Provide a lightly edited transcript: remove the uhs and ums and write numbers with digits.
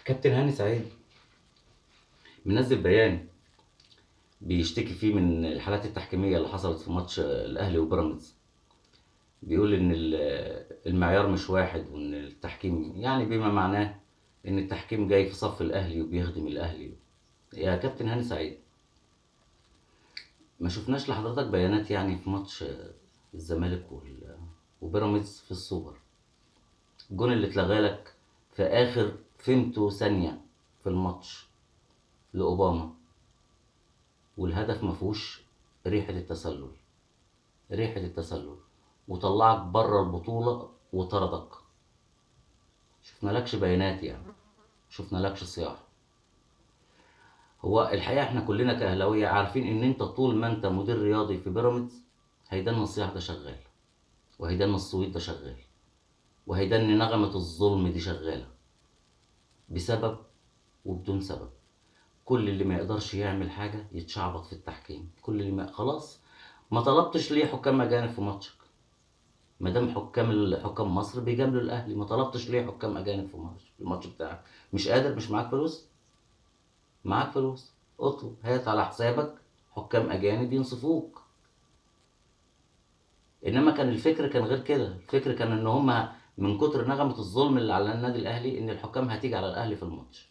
كابتن هاني سعيد منزل بيان بيشتكي فيه من الحالات التحكيمية اللي حصلت في ماتش الأهلي وبيراميدز. بيقول إن المعيار مش واحد، وإن التحكيم يعني بما معناه إن التحكيم جاي في صف الأهلي وبيخدم الأهلي. يا كابتن هاني سعيد، ما شفناش لحضرتك بيانات يعني في ماتش الزمالك وبيراميدز في السوبر؟ الجون اللي اتلغى لك في آخر فيمتو ثانية في الماتش لأوباما، والهدف مفهوش ريحة التسلل، ريحة التسلل، وطلعك بره البطولة وطردك. شفنالكش بيانات يعني، شفنالكش صياح. هو الحقيقة احنا كلنا كأهلاوية عارفين ان انت طول ما انت مدير رياضي في بيراميدز هيدن الصياح ده شغال، وهيدن الصويت ده شغال، وهيدن نغمة الظلم دي شغالة بسبب وبدون سبب. كل اللي ما يقدرش يعمل حاجة يتشعبط في التحكيم، كل اللي ما خلاص. ما طلبتش ليه حكام أجانب في ماتشك؟ ما دام حكام مصر بيجاملوا الاهلي، ما طلبتش ليه حكام اجانب في الماتش بتاعك؟ مش قادر؟ مش معاك فلوس؟ معاك فلوس، اطلب، هات على حسابك حكام اجانب ينصفوك. انما كان الفكر كان غير كده، الفكر كان ان هما من كتر نغمة الظلم اللي على النادي الاهلي ان الحكام هتيجي على الاهلي في الماتش.